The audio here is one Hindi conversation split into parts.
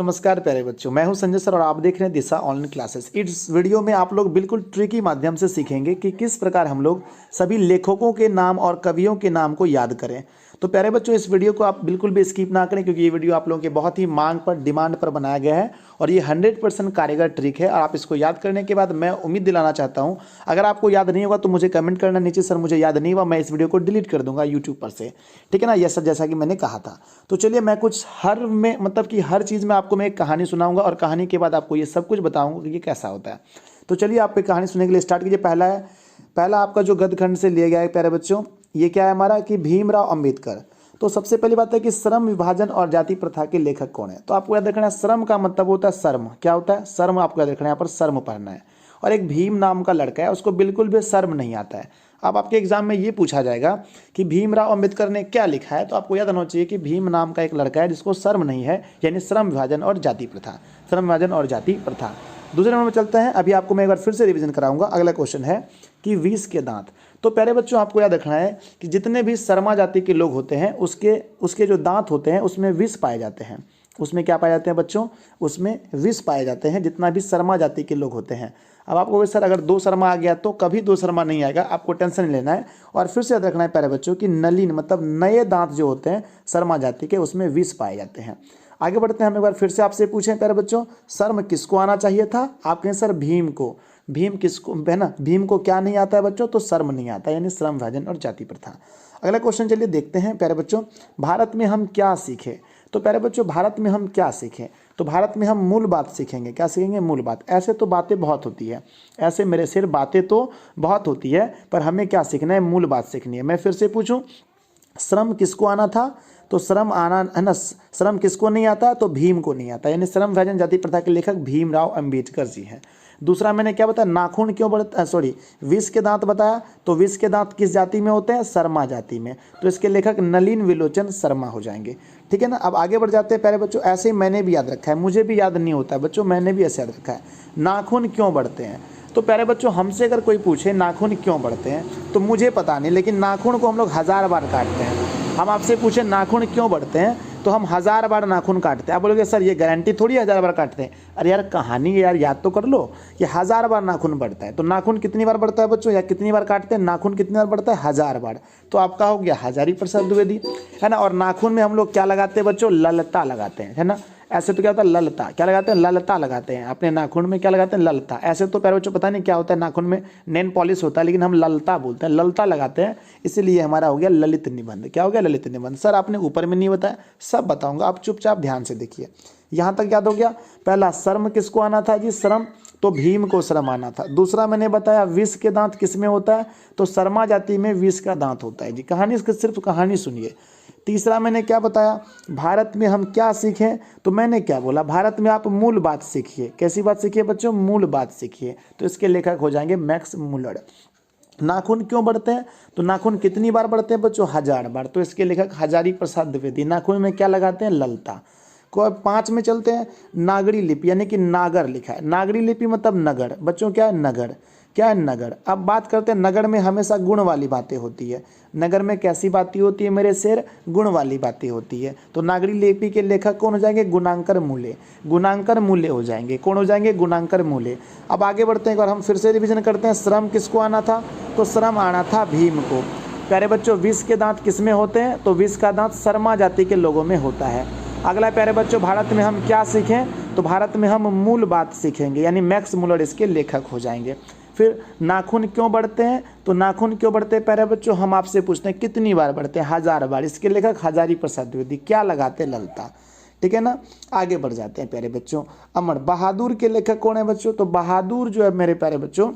नमस्कार प्यारे बच्चों, मैं हूं संजय सर और आप देख रहे हैं दिशा ऑनलाइन क्लासेस। इस वीडियो में आप लोग बिल्कुल ट्रिकी माध्यम से सीखेंगे कि किस प्रकार हम लोग सभी लेखकों के नाम और कवियों के नाम को याद करें। तो प्यारे बच्चों, इस वीडियो को आप बिल्कुल भी स्किप ना करें, क्योंकि ये वीडियो आप लोगों के बहुत ही मांग पर, डिमांड पर बनाया गया है और ये 100% कारगर ट्रिक है। और आप इसको याद करने के बाद मैं उम्मीद दिलाना चाहता हूँ, अगर आपको याद नहीं होगा तो मुझे कमेंट करना नीचे, सर मुझे याद नहीं हुआ, मैं इस वीडियो को डिलीट कर दूंगा यूट्यूब पर से, ठीक है ना। यस सर, जैसा कि मैंने कहा था। तो चलिए, मैं कुछ हर चीज़ में आपको मैं एक कहानी सुनाऊंगा और कहानी के बाद आपको ये सब कुछ बताऊंगा कि ये कैसा होता है। तो चलिए, आप एक कहानी सुनने के लिए स्टार्ट कीजिए। पहला आपका जो गद्य खंड से लिया गया है प्यारे बच्चों, ये क्या है हमारा कि भीमराव अंबेडकर। तो सबसे पहली बात है कि श्रम विभाजन और जाति प्रथा के लेखक कौन है। तो आपको याद रखना है, श्रम का मतलब होता है शर्म। क्या होता है? शर्म। आपको याद रखना है, यहाँ पर शर्म पढ़ना है। और एक भीम नाम का लड़का है, उसको बिल्कुल भी शर्म नहीं आता है। अब आपके एग्जाम में ये पूछा जाएगा कि भीमराव अंबेडकर ने क्या लिखा है, तो आपको याद होना चाहिए कि भीम नाम का एक लड़का है जिसको शर्म नहीं है, यानी श्रम विभाजन और जाति प्रथा। श्रम विभाजन और जाति प्रथा। दूसरे नंबर में चलते हैं। अभी आपको मैं एक बार फिर से रिवीजन कराऊंगा। अगला क्वेश्चन है कि विष के दांत। तो प्यारे बच्चों, आपको याद रखना है कि जितने भी शर्मा जाति के लोग होते हैं उसके जो दांत होते हैं उसमें विष पाए जाते हैं। उसमें क्या पाए जाते हैं बच्चों? उसमें विष पाए जाते हैं, जितना भी शर्मा जाति के लोग होते हैं। अब आपको सर अगर दो शर्मा आ गया तो कभी दो शर्मा नहीं आएगा, आपको टेंशन नहीं लेना है। और फिर से याद रखना है प्यारे बच्चों कि नलिन मतलब नए दांत जो होते हैं शर्मा जाति के, उसमें विष पाए जाते हैं। आगे बढ़ते हैं। हम एक बार फिर से आपसे पूछें प्यारे बच्चों, शर्म किसको आना चाहिए था? आप कहें सर भीम को। भीम किसको है ना? भीम को क्या नहीं आता है बच्चों? तो शर्म नहीं आता, यानी श्रम विभाजन और जाति प्रथा। अगला क्वेश्चन चलिए देखते हैं प्यारे बच्चों, भारत में हम क्या सीखे। तो प्यारे बच्चों, भारत में हम क्या सीखें? तो भारत में हम मूल बात सीखेंगे। क्या सीखेंगे? मूल बात। ऐसे तो बातें बहुत होती है, ऐसे मेरे सिर बातें तो बहुत होती है, पर हमें क्या सीखना है? मूल बात सीखनी है। मैं फिर से पूछूं, श्रम किसको आना था? तो श्रम आना है ना। श्रम किसको नहीं आता? तो भीम को नहीं आता, यानी श्रम विभाजन जाति प्रथा के लेखक भीमराव अंबेडकर जी हैं। दूसरा मैंने क्या बताया? नाखून क्यों बढ़ता, सॉरी, विष के दांत बताया। तो विष के दांत किस जाति में होते हैं? शर्मा जाति में। तो इसके लेखक नलिन विलोचन शर्मा हो जाएंगे, ठीक है ना। अब आगे बढ़ जाते हैं प्यारे बच्चों। ऐसे ही मैंने भी याद रखा है, मुझे भी याद नहीं होता है बच्चों, मैंने भी ऐसे याद रखा है। नाखून क्यों बढ़ते हैं? तो प्यारे बच्चों, हमसे अगर कोई पूछे नाखून क्यों बढ़ते हैं तो मुझे पता नहीं, लेकिन नाखून को हम लोग 1000 बार काटते हैं। हम आपसे पूछे नाखून क्यों बढ़ते हैं तो हम 1000 बार नाखून काटते हैं। आप बोलोगे सर ये गारंटी थोड़ी 1000 बार काटते हैं। अरे यार, कहानी यार याद तो कर लो कि 1000 बार नाखून बढ़ता है। तो नाखून कितनी बार बढ़ता है बच्चों, या कितनी बार काटते हैं? नाखून कितनी बार बढ़ता है? 1000 बार। तो आपका हो गया 1000% द्विवेदी, है ना। और नाखून में हम लोग क्या लगाते हैं बच्चों? ललता लगाते हैं, है ना। ऐसे तो क्या होता है? ललता। क्या लगाते हैं? ललता लगाते हैं। अपने नाखून में क्या लगाते हैं? ललता। ऐसे तो प्यारे बच्चों पता नहीं क्या होता है, नाखून में नेल पॉलिश होता है, लेकिन हम ललता बोलते हैं, ललता लगाते हैं। इसीलिए हमारा हो गया ललित निबंध। क्या हो गया? ललित निबंध। सर आपने ऊपर में नहीं बताया, सब बताऊंगा, आप चुपचाप ध्यान से देखिए। यहाँ तक याद हो गया। पहला, शर्म किसको आना था जी? श्रम। तो भीम को श्रम आना था। दूसरा मैंने बताया, विष के दांत किस में होता है? तो शर्मा जाति में विष का दांत होता है जी। कहानी, सिर्फ कहानी सुनिए। तीसरा मैंने क्या बताया? भारत में हम क्या सीखें? तो मैंने क्या बोला? भारत में आप मूल बात सीखिए। कैसी बात सीखिए बच्चों? मूल बात सीखिए। तो इसके लेखक हो जाएंगे मैक्स मुलर। नाखून क्यों बढ़ते हैं? तो नाखून कितनी बार बढ़ते हैं बच्चों? 1000 बार। तो इसके लेखक हजारी प्रसाद द्विवेदी। नाखून में क्या लगाते हैं? ललता को। अब 5 में चलते हैं। नागरी लिपि, यानी कि नागर लिखा है। नागरी लिपि मतलब नगर बच्चों। क्या है? नगर। क्या है? नगर। अब बात करते हैं, नगर में हमेशा गुण वाली बातें होती है। नगर में कैसी बातें होती है मेरे शेर? गुण वाली बातें होती है। तो नागरी लिपि के लेखक कौन हो जाएंगे? गुणांकर मूले। गुणांकर मूले हो जाएंगे। कौन हो जाएंगे? गुणांकर मूले। अब आगे बढ़ते हैं, एक बार हम फिर से रिवीजन करते हैं। श्रम किसको आना था? तो श्रम आना था भीम को। प्यारे बच्चों, विष के दांत किस में होते हैं? तो विष का दांत शर्मा जाति के लोगों में होता है। अगला प्यारे बच्चों, भारत में हम क्या सीखें? तो भारत में हम मूल बात सीखेंगे, यानी मैक्स मुलर इसके लेखक हो जाएंगे। फिर नाखून क्यों बढ़ते हैं? तो नाखून क्यों बढ़ते हैं प्यारे बच्चों? हम आपसे पूछते हैं कितनी बार बढ़ते हैं? 1000 बार। इसके लेखक हजारी प्रसाद द्विवेदी। क्या लगाते हैं? ललता, ठीक है ना। आगे बढ़ जाते हैं प्यारे बच्चों। अमर बहादुर के लेखक कौन है बच्चों? तो बहादुर जो है मेरे प्यारे बच्चों,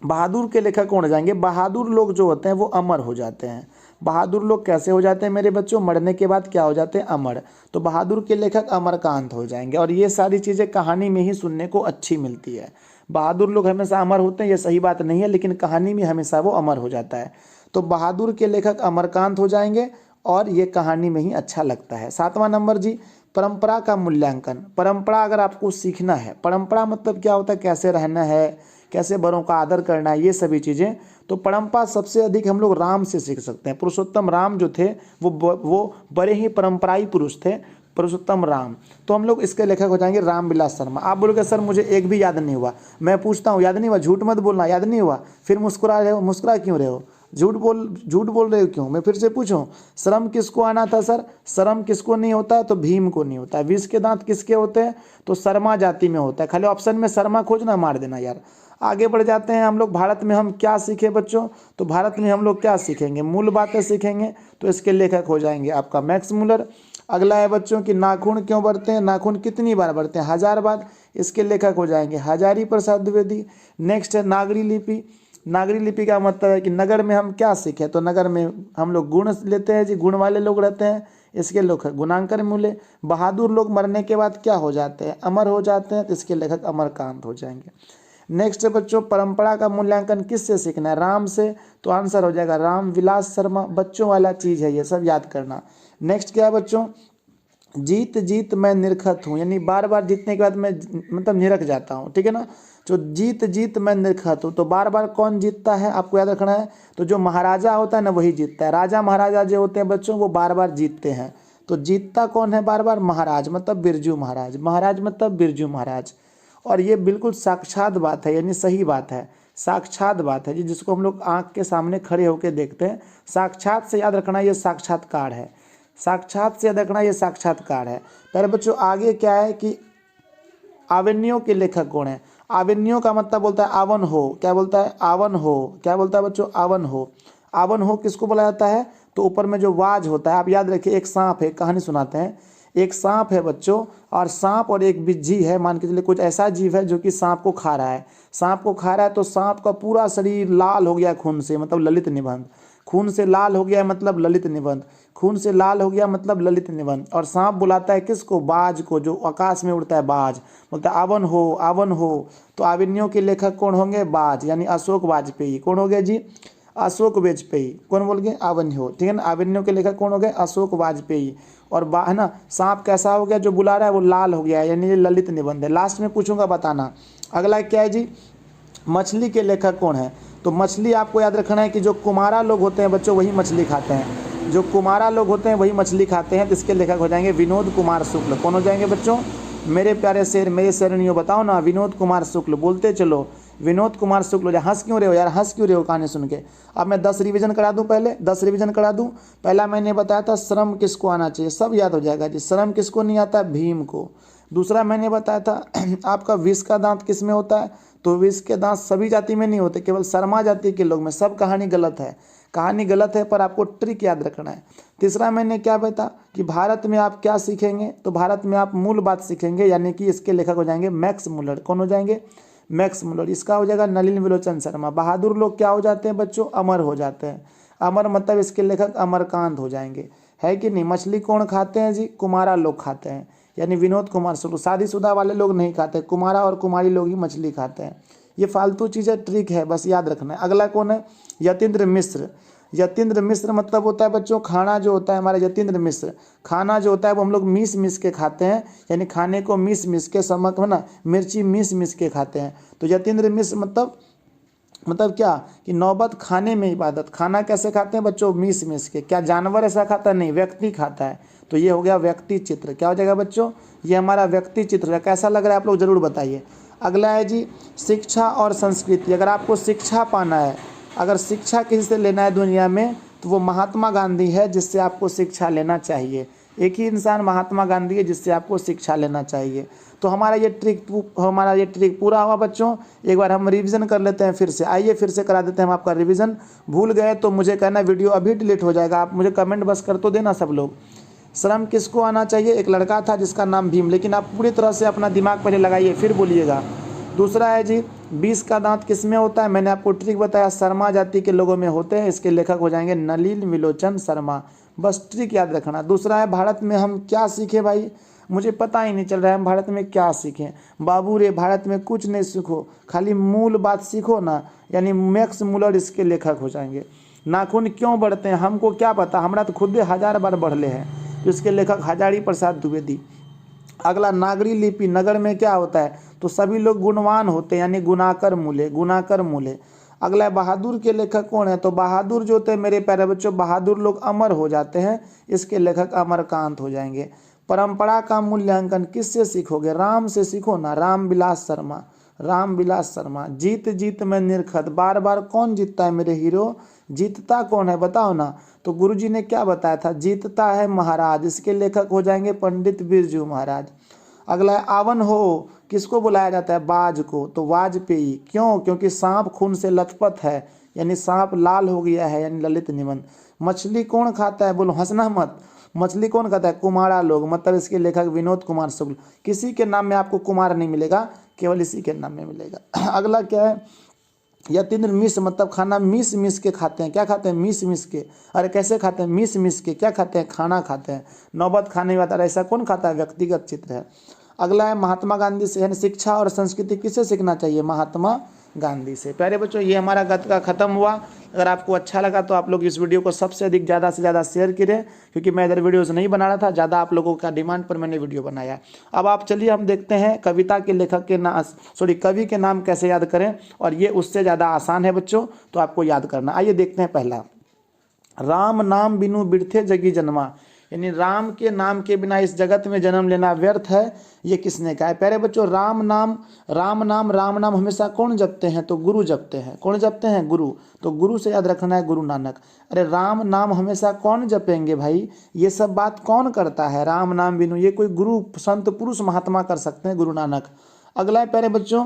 बहादुर के लेखक कौन हो जाएंगे? बहादुर लोग जो होते हैं वो अमर हो जाते हैं। बहादुर लोग कैसे हो जाते हैं मेरे बच्चों? मरने के बाद क्या हो जाते हैं? अमर। तो बहादुर के लेखक अमरकांत हो जाएंगे। और ये सारी चीज़ें कहानी में ही सुनने को अच्छी मिलती है। बहादुर लोग हमेशा अमर होते हैं, ये सही बात नहीं है, लेकिन कहानी में हमेशा वो अमर हो जाता है। तो बहादुर के लेखक अमरकांत हो जाएंगे और ये कहानी में ही अच्छा लगता है। 7वां नंबर जी, परंपरा का मूल्यांकन। परंपरा अगर आपको सीखना है, परंपरा मतलब क्या होता है? कैसे रहना है, कैसे बड़ों का आदर करना है, ये सभी चीज़ें। तो परंपरा सबसे अधिक हम लोग राम से सीख सकते हैं। पुरुषोत्तम राम जो थे वो बड़े ही परंपराई पुरुष थे। पुरुषोत्तम राम, तो हम लोग इसके लेखक हो जाएंगे रामविलास शर्मा। आप बोलोगे सर मुझे एक भी याद नहीं हुआ, मैं पूछता हूँ याद नहीं हुआ, झूठ मत बोलना, याद नहीं हुआ, फिर मुस्कुरा रहे हो, मुस्कुरा क्यों रहे हो, झूठ बोल रहे हो क्यों? मैं फिर से पूछूं, शर्म किसको आना था सर? शर्म किसको नहीं होता है? तो भीम को नहीं होता है। विष के दांत किसके होते हैं? तो शर्मा जाति में होता है। खाली ऑप्शन में शर्मा खोजना, मार देना यार। आगे बढ़ जाते हैं हम लोग। भारत में हम क्या सीखे बच्चों? तो भारत में हम लोग क्या सीखेंगे? मूल बातें सीखेंगे। तो इसके लेखक हो जाएंगे आपका मैक्स मुलर। अगला है बच्चों कि नाखून क्यों बढ़ते हैं? नाखून कितनी बार बढ़ते हैं? 1000 बार। इसके लेखक हो जाएंगे हजारी प्रसाद द्विवेदी। नेक्स्ट है नागरी लिपि। नागरी लिपि का मतलब है कि नगर में हम क्या सीखे? तो नगर में हम लोग गुण लेते हैं जी, गुण वाले लोग रहते हैं। इसके लेखक गुणांकर मूल्य। बहादुर लोग मरने के बाद क्या हो जाते हैं? अमर हो जाते हैं। तो इसके लेखक अमरकांत हो जाएंगे। नेक्स्ट है बच्चों, परंपरा का मूल्यांकन किससे सीखना है? राम से। तो आंसर हो जाएगा रामविलास शर्मा। बच्चों वाला चीज है ये, सब याद करना। नेक्स्ट क्या है बच्चों? जीत जीत मैं निरखत हूँ, यानी बार बार जीतने के बाद मैं मतलब निरख जाता हूँ, ठीक है ना। जो जीत जीत मैं निरखत हूँ, तो बार बार कौन जीतता है आपको याद रखना है। तो जो महाराजा होता है ना वही जीतता है। राजा महाराजा जो होते हैं बच्चों वो बार बार जीतते हैं। तो जीतता कौन है बार बार? महाराज, मतलब बिरजू महाराज। महाराज मतलब बिरजू महाराज। और ये बिल्कुल साक्षात बात है, यानी सही बात है, साक्षात बात है जी, जिसको हम लोग आंख के सामने खड़े होकर देखते हैं। साक्षात से याद रखना ये साक्षात्कार है। साक्षात से याद रखना ये साक्षात्कार है। पहले बच्चों आगे क्या है कि आवन्यों के लेखक कौन है? आवन्यों का मतलब बोलता है आवन हो। क्या बोलता है? आवन हो। क्या बोलता है बच्चों? आवन हो। आवन हो किसको बोला जाता है? तो ऊपर में जो वाज होता है, आप याद रखिए, एक सांप है, कहानी सुनाते हैं। एक सांप है बच्चों, और सांप और एक बिज्जी है, मान के चलिए कुछ ऐसा जीव है जो कि सांप को खा रहा है। सांप को खा रहा है तो सांप का पूरा शरीर लाल हो गया खून से, मतलब ललित निबंध। खून से लाल हो गया मतलब ललित निबंध। खून से लाल हो गया मतलब ललित निबंध। और सांप बुलाता है किसको? बाज को, जो आकाश में उड़ता है, बाज। बोलता है आवन हो, आवन हो। तो आवन्यों के लेखक कौन होंगे? बाज, यानी अशोक वाजपेयी। कौन हो गए जी? अशोक वाजपेयी। कौन बोल गए? आवन्य हो, ठीक है ना। आवन्यों के लेखक कौन हो गए? अशोक वाजपेयी। और है ना, सांप कैसा हो गया? जो बुला रहा है वो लाल हो गया, यानी ये ललित निबंध है। लास्ट में पूछूंगा, बताना। अगला क्या है जी? मछली के लेखक कौन है? तो मछली आपको याद रखना है कि जो कुमारा लोग होते हैं बच्चों वही मछली खाते हैं। जो कुमारा लोग होते हैं वही मछली खाते हैं। तो इसके लेखक हो जाएंगे विनोद कुमार शुक्ल। कौन हो जाएंगे बच्चों? मेरे प्यारे शेर, मेरे शेरनियों, बताओ ना। विनोद कुमार शुक्ल, बोलते चलो। विनोद कुमार शुक्ल। हंस क्यों रहे हो यार? हंस क्यों रहे हो कहानी सुन के? अब मैं 10 रिवीजन करा दूं, पहले 10 रिवीजन करा दूं। पहला मैंने बताया था श्रम किसको आना चाहिए, सब याद हो जाएगा जी। श्रम किसको नहीं आता? भीम को। दूसरा मैंने बताया था आपका विष का दांत किस में होता है? तो विष के दांत सभी जाति में नहीं होते, केवल शर्मा जाति के लोग में। सब कहानी गलत है, कहानी गलत है, पर आपको ट्रिक याद रखना है। तीसरा मैंने क्या बताया कि भारत में आप क्या सीखेंगे? तो भारत में आप मूल बात सीखेंगे, यानी कि इसके लेखक हो जाएंगे मैक्स मुलर। कौन हो जाएंगे? Max Muller. इसका हो जाएगा नलिन विलोचन शर्मा। बहादुर लोग क्या हो जाते हैं बच्चों? अमर हो जाते हैं। अमर मतलब इसके लेखक अमरकांत हो जाएंगे, है कि नहीं। मछली कौन खाते हैं जी? कुमारा लोग खाते हैं, यानी विनोद कुमार शुक्ल। शादीशुदा वाले लोग नहीं खाते, कुमारा और कुमारी लोग ही मछली खाते हैं। ये फालतू चीज़ें ट्रिक है, बस याद रखना है। अगला कौन है? यतीन्द्र मिश्र। यतीन्द्र मिश्र मतलब होता है बच्चों, खाना जो होता है हमारा यतीन्द्र मिश्र, खाना जो होता है वो हम लोग मीस मिस के खाते हैं, यानी खाने को मीस मिस के, समक है ना, मिर्ची मीस मिस के खाते हैं। तो यतीन्द्र मिश्र मतलब क्या कि नौबत खाने में इबादत। खाना कैसे खाते हैं बच्चों? मीस मिस के। क्या जानवर ऐसा खाता है? नहीं, व्यक्ति खाता है। तो ये हो गया व्यक्ति चित्र। क्या हो जाएगा बच्चों? ये हमारा व्यक्ति चित्र है। कैसा लग रहा है आप लोग जरूर बताइए। अगला है जी शिक्षा और संस्कृति। अगर आपको शिक्षा पाना है, अगर शिक्षा किसी से लेना है दुनिया में, तो वो महात्मा गांधी है जिससे आपको शिक्षा लेना चाहिए। एक ही इंसान महात्मा गांधी है जिससे आपको शिक्षा लेना चाहिए। तो हमारा ये ट्रिक पूरा हुआ बच्चों। एक बार हम रिवीजन कर लेते हैं फिर से। आइए फिर से करा देते हैं हम आपका रिवीजन। भूल गए तो मुझे कहना, वीडियो अभी डिलीट हो जाएगा, आप मुझे कमेंट बस कर तो देना सब लोग। श्रम किसको आना चाहिए? एक लड़का था जिसका नाम भीम, लेकिन आप पूरी तरह से अपना दिमाग पहले लगाइए फिर बोलिएगा। दूसरा है जी विष का दांत किस में होता है? मैंने आपको ट्रिक बताया, शर्मा जाति के लोगों में होते हैं। इसके लेखक हो जाएंगे नलिन विलोचन शर्मा। बस ट्रिक याद रखना। दूसरा है भारत में हम क्या सीखे भाई? मुझे पता ही नहीं चल रहा है हम भारत में क्या सीखें। बाबू रे, भारत में कुछ नहीं सीखो, खाली मूल बात सीखो ना, यानी मैक्स मुलर इसके लेखक हो जाएंगे। नाखून क्यों बढ़ते हैं? हमको क्या पता, हमारा तो खुद 1000 बार बढ़ले हैं। तो इसके लेखक हजारी प्रसाद द्विवेदी। अगला नागरी लिपि। नगर में क्या होता है? तो सभी लोग गुणवान होते हैं, यानी गुणाकर मूल्य, गुणाकर मूल्य। अगला बहादुर के लेखक कौन है? तो बहादुर जो होते हैं मेरे प्यारे बच्चों, बहादुर लोग अमर हो जाते हैं। इसके लेखक अमरकांत हो जाएंगे। परंपरा का मूल्यांकन किससे सीखोगे? राम से सीखो ना, रामविलास शर्मा, रामविलास शर्मा। जीत जीत में निरखत, बार बार कौन जीतता है मेरे हीरो? जीतता कौन है बताओ ना। तो गुरुजी ने क्या बताया था? जीतता है महाराज। इसके लेखक हो जाएंगे पंडित बिरजू महाराज। अगला है आवन हो, किसको बुलाया जाता है? बाज को। तो वाजपेयी। क्यों? क्योंकि सांप खून से लथपथ है, यानी सांप लाल हो गया है, यानी ललित निबंध। मछली कौन खाता है? बोलो, हंसना मत। मछली कौन खाता है? कुमारा लोग, मतलब इसके लेखक विनोद कुमार शुक्ल। किसी के नाम में आपको कुमार नहीं मिलेगा, केवल इसी के नाम में मिलेगा। अगला क्या है? यतीन्द्र मिश्र, मतलब खाना मिस मिस के खाते हैं। क्या खाते हैं? मिस मिस के। अरे कैसे खाते हैं? मिस मिस के। क्या खाते हैं? खाना खाते हैं। नौबत खाने वाला, ऐसा कौन खाता है? व्यक्तिगत चित्र है। अगला है महात्मा गांधी से, यानी शिक्षा और संस्कृति किससे सीखना चाहिए? महात्मा गांधी से। प्यारे बच्चों, ये हमारा गत का खत्म हुआ। अगर आपको अच्छा लगा तो आप लोग इस वीडियो को सबसे अधिक ज़्यादा से ज़्यादा शेयर करें, क्योंकि मैं इधर वीडियोस नहीं बना रहा था, ज़्यादा आप लोगों का डिमांड पर मैंने वीडियो बनाया। अब आप चलिए हम देखते हैं कविता के लेखक के नाम, कवि के नाम कैसे याद करें, और ये उससे ज़्यादा आसान है बच्चों, तो आपको याद करना। आइए देखते हैं पहला। राम नाम बिनु बिरथे जगी जन्मा, यानी राम के नाम के बिना इस जगत में जन्म लेना व्यर्थ है। ये किसने कहा है? प्यारे बच्चों, राम नाम हमेशा कौन जपते हैं? तो गुरु जपते हैं। कौन जपते हैं? गुरु। तो गुरु से याद रखना है, गुरु नानक। अरे राम नाम हमेशा कौन जपेंगे भाई? ये सब बात कौन करता है? राम नाम बिनु, ये कोई गुरु संत पुरुष महात्मा कर सकते हैं, गुरु नानक। अगला है प्यारे बच्चों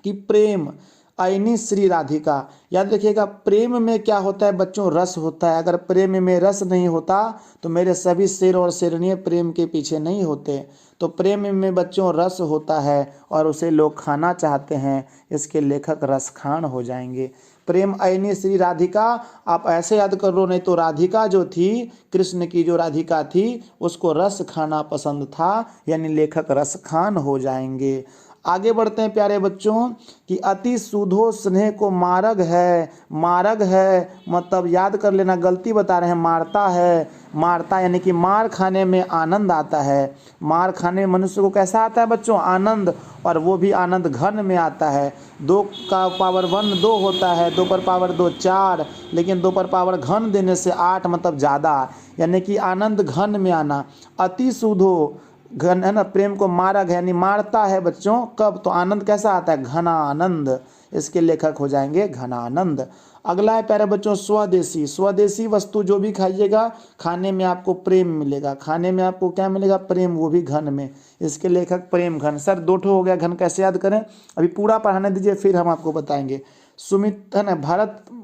कि प्रेम आईनी श्री राधिका। याद रखिएगा, प्रेम में क्या होता है बच्चों? रस होता है। अगर प्रेम में रस नहीं होता तो मेरे सभी शेर और शेरनियाँ प्रेम के पीछे नहीं होते। तो प्रेम में बच्चों रस होता है और उसे लोग खाना चाहते हैं, इसके लेखक रस खान हो जाएंगे। प्रेम आईनी श्री राधिका, आप ऐसे याद कर लो, नहीं तो राधिका जो थी, कृष्ण की जो राधिका थी, उसको रस खाना पसंद था, यानी लेखक रस खान हो जाएंगे। आगे बढ़ते हैं प्यारे बच्चों कि अति सुधो स्नेह को मार्ग है। मार्ग है मतलब याद कर लेना, गलती बता रहे हैं, मारता है। मारता यानी कि मार खाने में आनंद आता है। मार खाने में मनुष्य को कैसा आता है बच्चों? आनंद, और वो भी आनंद घन में आता है। 2 का पावर 1 2 होता है, 2 पर पावर 2 4, लेकिन 2 पर पावर घन देने से 8, मतलब ज़्यादा, यानी कि आनंद घन में आना। अति सुधो घन है ना, प्रेम को मार्ग है, यानी मारता है बच्चों। कब? तो आनंद कैसा आता है? घना आनंद। इसके लेखक हो जाएंगे घना आनंद। अगला है प्यारे बच्चों स्वदेशी। स्वदेशी वस्तु जो भी खाइएगा, खाने में आपको प्रेम मिलेगा। खाने में आपको क्या मिलेगा? प्रेम, वो भी घन में। इसके लेखक प्रेम घन। सर 2 ठो हो गया, घन कैसे याद करें? अभी पूरा पढ़ाने दीजिए, फिर हम आपको बताएंगे। सुमित है ना,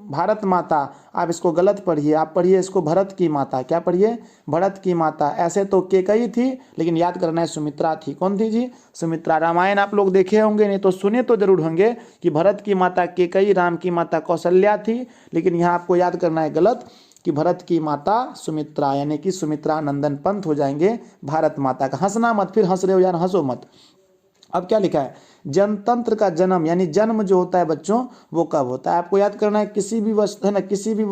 भारत माता, आप इसको गलत पढ़िए, आप पढ़िए इसको भरत की माता। क्या पढ़िए? भरत की माता। ऐसे तो केकई थी, लेकिन याद करना है सुमित्रा थी। कौन थी जी? सुमित्रा। रामायण आप लोग देखे होंगे, नहीं तो सुने तो जरूर होंगे कि भरत की माता केकई, राम की माता कौशल्या थी, लेकिन यहाँ आपको याद करना है गलत कि भरत की माता सुमित्रा, यानी कि सुमित्रा नंदन पंत हो जाएंगे भारत माता का। हंसना मत, फिर हंस रहे हो यार, हंसो मत। अब क्या लिखा है? जनतंत्र का जन्म, यानी जन्म जो होता है बच्चों वो कब होता है? आपको याद करना है, किसी भी वस्तु है ना, किसी भी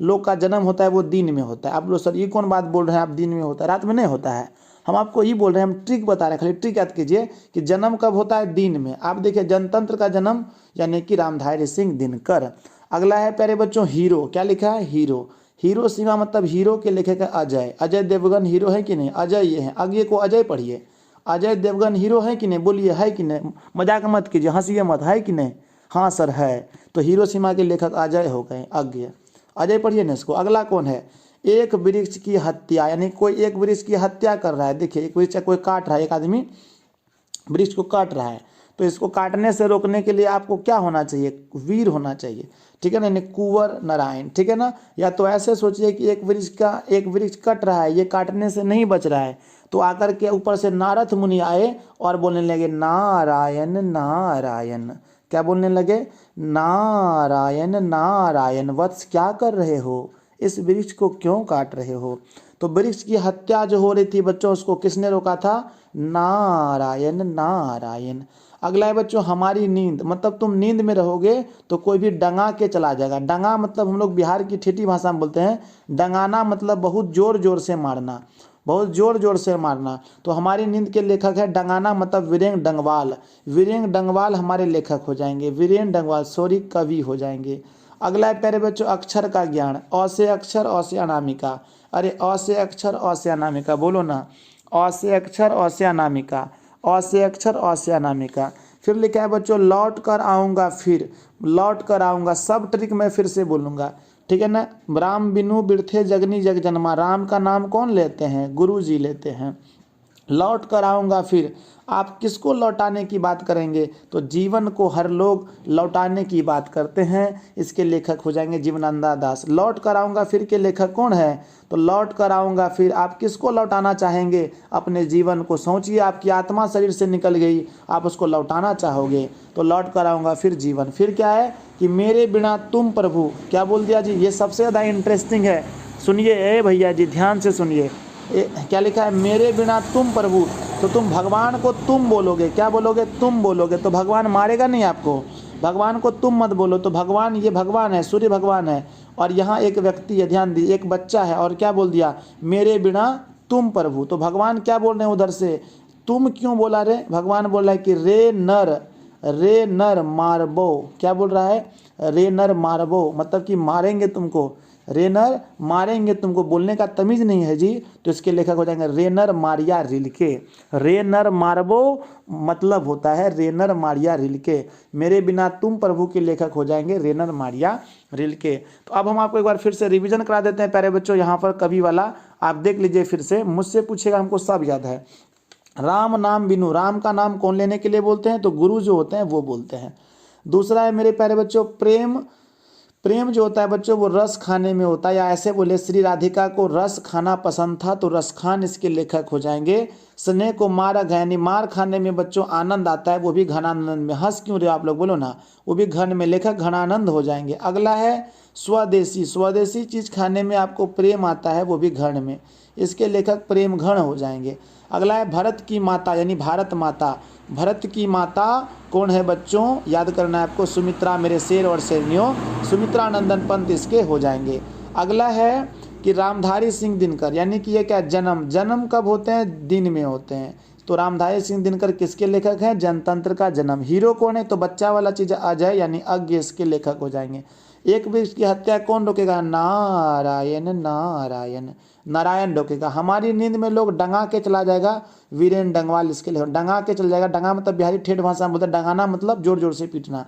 लोग का जन्म होता है वो दिन में होता है। आप लोग सर ये कौन बात बोल रहे हैं? आप दिन में होता है, रात में नहीं होता है। हम आपको ये बोल रहे हैं, हम ट्रिक बता रहे हैं, खाली ट्रिक याद कीजिए कि जन्म कब होता है? दिन में। आप देखिए जनतंत्र का जन्म यानी कि रामधारी सिंह दिनकर। अगला है प्यारे बच्चों हीरो। क्या लिखा है? हीरो। हीरो सीमा मतलब हीरो के लेखक है अजय। अजय देवगन हीरो है कि नहीं? अजय ये है, आगे को अजय पढ़िए। अजय देवगन हीरो है कि नहीं? बोलिए है कि नहीं? मजाक मत कीजिए, हंसिए मत, है कि नहीं? हाँ सर है। तो हिरोशिमा के लेखक अजय हो गए, अज्ञ। अजय पढ़िए ना इसको। अगला कौन है? एक वृक्ष की हत्या, यानी कोई एक वृक्ष की हत्या कर रहा है। देखिए एक वृक्ष कोई काट रहा है, एक आदमी वृक्ष को काट रहा है, तो इसको काटने से रोकने के लिए आपको क्या होना चाहिए? वीर होना चाहिए, ठीक है ना, यानी कुंवर नारायण, ठीक है ना। या तो ऐसे सोचिए कि एक वृक्ष कट रहा है, ये काटने से नहीं बच रहा है, तो आकर के ऊपर से नारद मुनि आए और बोलने लगे नारायण नारायण। क्या बोलने लगे? नारायण नारायण। वत्स क्या कर रहे हो? इस वृक्ष को क्यों काट रहे हो? तो वृक्ष की हत्या जो हो रही थी बच्चों, उसको किसने रोका था? नारायण नारायण। अगला है बच्चों हमारी नींद, मतलब तुम नींद में रहोगे तो कोई भी डंगा के चला जाएगा। डंगा मतलब हम लोग बिहार की ठेठी भाषा में बोलते हैं, डंगाना मतलब बहुत जोर जोर से मारना, बहुत जोर जोर से मारना। तो हमारी नींद के लेखक है डंगाना मतलब वीरेंद्र डंगवाल। वीरेंद्र डंगवाल हमारे लेखक हो जाएंगे, वीरेंद्र डंगवाल सॉरी कवि हो जाएंगे। अगला है प्यारे बच्चों अक्षर का ज्ञान। अ से अक्षर, अ से अनामिका। अरे अ से अक्षर, अ से अनामिका बोलो ना। अ से अक्षर अ से अनामिका, अ से अक्षर अ से अनामिका। फिर लिखा है बच्चों लौट कर आऊँगा फिर, लौट कर आऊँगा। सब ट्रिक मैं फिर से बोलूँगा, ठीक है ना। राम बिनु बिरथे जगनी जग जन्मा, राम का नाम कौन लेते हैं? गुरु जी लेते हैं। लौट कर आऊँगा फिर, आप किसको लौटाने की बात करेंगे? तो जीवन को हर लोग लौटाने की बात करते हैं, इसके लेखक हो जाएंगे जीवनानंद दास। लौट कर आऊँगा फिर के लेखक कौन है? तो लौट कर आऊँगा फिर, आप किसको लौटाना चाहेंगे? अपने जीवन को। सोचिए आपकी आत्मा शरीर से निकल गई, आप उसको लौटाना चाहोगे, तो लौट कर आऊँगा फिर जीवन। फिर क्या है कि मेरे बिना तुम प्रभु, क्या बोल दिया जी? ये सबसे ज़्यादा इंटरेस्टिंग है, सुनिए ए भैया जी, ध्यान से सुनिए। क्या लिखा है? मेरे बिना तुम प्रभु, तो तुम भगवान को तुम बोलोगे, क्या बोलोगे? तुम बोलोगे, तो भगवान मारेगा नहीं आपको। भगवान को तुम मत बोलो, तो भगवान, ये भगवान है, सूर्य भगवान है, और यहाँ एक व्यक्ति है, ध्यान दीजिए, एक बच्चा है, और क्या बोल दिया? मेरे बिना तुम प्रभु। तो भगवान क्या बोल रहे हैं उधर से? तुम क्यों बोला रे? भगवान बोल रहा है कि रे नर मारबो। क्या बोल रहा है? रे नर मारबो, मतलब कि मारेंगे तुमको, रेनर मारेंगे तुमको। बोलने का तमीज नहीं है जी, तो इसके लेखक हो जाएंगे रेनर मारिया रिलके। रेनर मारबो मतलब होता है रेनर मारिया रिलके। मेरे बिना तुम प्रभु के लेखक हो जाएंगे रेनर मारिया रिलके। तो अब हम आपको एक बार फिर से रिवीजन करा देते हैं प्यारे बच्चों। यहाँ पर कवि वाला आप देख लीजिए फिर से, मुझसे पूछेगा, हमको सब याद है। राम नाम बिनु, राम का नाम कौन लेने के लिए बोलते हैं? तो गुरु जो होते हैं वो बोलते हैं। दूसरा है मेरे प्यारे बच्चों प्रेम। प्रेम जो होता है बच्चों वो रस खाने में होता है, या ऐसे बोले श्री राधिका को रस खाना पसंद था, तो रस खान इसके लेखक हो जाएंगे। स्नेह को मारक है, यानी मार खाने में बच्चों आनंद आता है, वो भी घनानंद में। हंस क्यों रहे हो आप लोग, बोलो ना, वो भी घन में, लेखक घनानंद हो जाएंगे। अगला है स्वदेशी। स्वदेशी चीज़ खाने में आपको प्रेम आता है, वो भी घन में, इसके लेखक प्रेम घन हो जाएंगे। अगला है भरत की माता, यानी भारत माता। भरत की माता कौन है बच्चों? याद करना है आपको, सुमित्रा, मेरे शेर और शेरनियों, सुमित्रा नंदन पंत इसके हो जाएंगे। अगला है कि रामधारी सिंह दिनकर, यानी कि ये क्या, जन्म कब होते हैं? दिन में होते हैं। तो रामधारी सिंह दिनकर किसके लेखक हैं? जनतंत्र का जन्म। हीरो कौन है? तो बच्चा वाला चीज़ अजय, यानी अज्ञ, इसके लेखक हो जाएंगे। एक वृक्ष की हत्या कौन रोकेगा? नारायण, नारायण, नारायण रोकेगा। हमारी नींद में लोग डंगा के चला जाएगा, वीरेन डंगवाल इसके लिए, डंगा के चल जाएगा। डंगा मतलब बिहारी ठेठ भाषा में बोलते हैं, डंगाना मतलब जोर जोर से पीटना।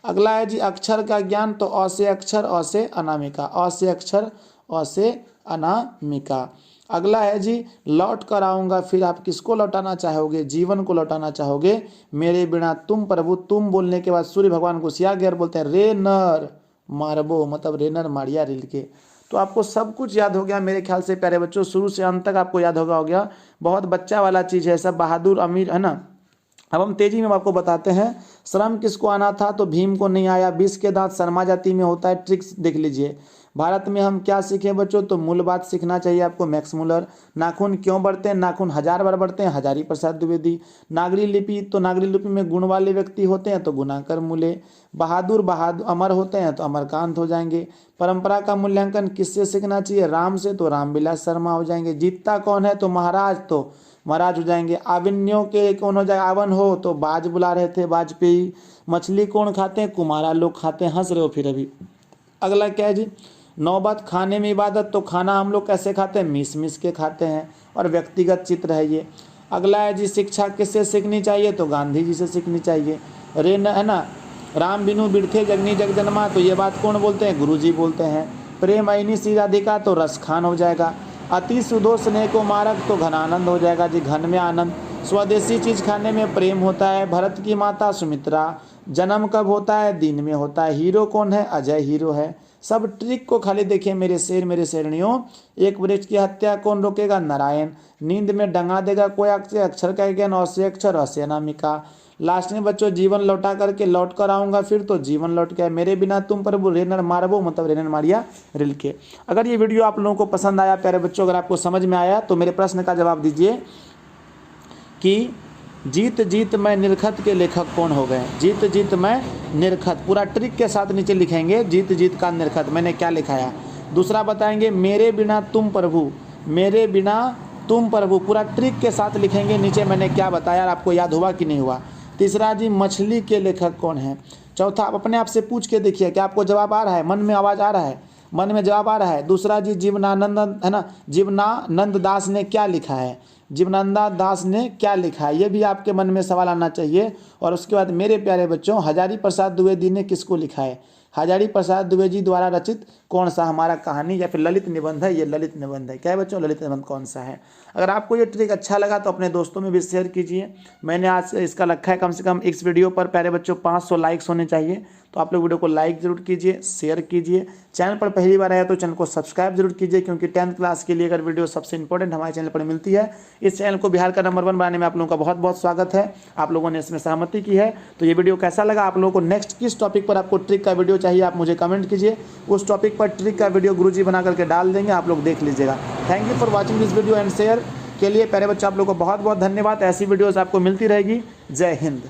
अगला है जी अक्षर का ज्ञान। तो अ से अक्षर अ से अनामिका, अ से अक्षर अ से अनामिका। अगला है जी लौट कर आऊँगा फिर, आप किसको लौटाना चाहोगे? जीवन को लौटाना चाहोगे। मेरे बिना तुम प्रभु, तुम बोलने के बाद सूर्य भगवान को सिया गैर बोलते हैं। रे नर मारबो मतलब रेनर मारिया रिल के। तो आपको सब कुछ याद हो गया मेरे ख्याल से प्यारे बच्चों, शुरू से अंत तक आपको याद हो गया। बहुत बच्चा वाला चीज़ है, सब बहादुर अमीर है ना। अब हम तेजी में आपको बताते हैं। श्रम किसको आना था? तो भीम को नहीं आया। 20 के दांत शर्मा जाति में होता है, ट्रिक्स देख लीजिए। भारत में हम क्या सीखे बच्चों? तो मूल बात सीखना चाहिए आपको, मैक्स मूलर। नाखून क्यों बढ़ते हैं? नाखून 1000 बार बढ़ते हैं, हजारी प्रसाद द्विवेदी। नागरी लिपि, तो नागरी लिपि में गुण वाले व्यक्ति होते हैं, तो गुणाकर मूल्य। बहादुर अमर होते हैं, तो अमरकांत हो जाएंगे। परंपरा का मूल्यांकन किससे सीखना चाहिए? राम से, तो रामविलास शर्मा हो जाएंगे। जीतता कौन है? तो महाराज, तो महाराज हो जाएंगे। आविन्यों के कौन हो जाए? आवन हो, तो बाज बुला रहे थे, वाजपेयी। मछली कौन खाते हैं? कुमारा लोग खाते हैं। हंस रहे हो फिर अभी। अगला क्या है जी? नौबत खाने में इबादत। तो खाना हम लोग कैसे खाते हैं? मिस मिस के खाते हैं, और व्यक्तिगत चित्र है ये। अगला है जी शिक्षा किससे सीखनी चाहिए? तो गांधी जी से सीखनी चाहिए। है ना, राम बिनु बिरथे जगनी जग जन्मा, तो ये बात कौन बोलते हैं? गुरु जी बोलते हैं। प्रेम ऐनी सी राधिका, तो रस खान हो जाएगा। अति सुधो स्नेह को मारक, तो घनानंद हो जाएगा जी, घन में आनंद। स्वदेशी चीज खाने में प्रेम होता है। भरत की माता सुमित्रा। जन्म कब होता है? दिन में होता है। हीरो कौन है? अजय हीरो है। सब ट्रिक को खाली देखिए मेरे शेर मेरे शेरनियों। एक वृक्ष की हत्या कौन रोकेगा? नारायण। नींद में डंगा देगा कोई? अक्षर का ज्ञान, अ से अक्षर अ से अनामिका। लास्ट में बच्चों जीवन लौटा करके लौट कर आऊँगा फिर, तो जीवन लौट के। मेरे बिना तुम प्रभु रेनर मारबो मतलब रेनर मारिया रिल के। अगर ये वीडियो आप लोगों को पसंद आया प्यारे बच्चों, अगर आपको समझ में आया, तो मेरे प्रश्न का जवाब दीजिए कि जीत जीत मैं निरखत के लेखक कौन हो गए? जीत जीत मैं निरखत, पूरा ट्रिक के साथ नीचे लिखेंगे, जीत जीत का निरखत मैंने क्या लिखाया। दूसरा बताएंगे मेरे बिना तुम प्रभु, मेरे बिना तुम प्रभु, पूरा ट्रिक के साथ लिखेंगे नीचे मैंने क्या बताया, आपको याद हुआ कि नहीं हुआ। तीसरा जी मछली के लेखक कौन है। चौथा आप अपने आप से पूछ के देखिए क्या आपको जवाब आ रहा है, मन में आवाज़ आ रहा है, मन में जवाब आ रहा है। दूसरा जी जीवनानंद है ना, जीवनानंद दास ने क्या लिखा है, जीवनानंद दास ने क्या लिखा है, ये भी आपके मन में सवाल आना चाहिए। और उसके बाद मेरे प्यारे बच्चों, हजारी प्रसाद द्विवेदी ने किसको लिखा है, हजारी प्रसाद द्विवेदी द्वारा रचित कौन सा हमारा कहानी या फिर ललित निबंध है, ये ललित निबंध है। क्या है बच्चों, ललित निबंध कौन सा है। अगर आपको ये ट्रिक अच्छा लगा तो अपने दोस्तों में भी शेयर कीजिए। मैंने आज इसका रखा है कम से कम इस वीडियो पर प्यारे बच्चों 500 लाइक्स होने चाहिए, तो आप लोग वीडियो को लाइक जरूर कीजिए, शेयर कीजिए। चैनल पर पहली बार आया तो चैनल को सब्सक्राइब जरूर कीजिए, क्योंकि 10th क्लास के लिए अगर वीडियो सबसे इंपॉर्टेंट हमारे चैनल पर मिलती है। इस चैनल को बिहार का नंबर 1 बनाने में आप लोगों का बहुत बहुत स्वागत है। आप लोगों ने इसमें सहमति की है। तो ये वीडियो कैसा लगा, आप लोगों को नेक्स्ट किस टॉपिक पर आपको ट्रिक का वीडियो चाहिए, आप मुझे कमेंट कीजिए। उस टॉपिक पर ट्रिक का वीडियो गुरुजी बना करके डाल देंगे, आप लोग देख लीजिएगा। Thank you for watching this video and share के लिए प्यारे बच्चों आप लोगों को बहुत बहुत धन्यवाद। ऐसी वीडियोस आपको मिलती रहेगी। जय हिंद।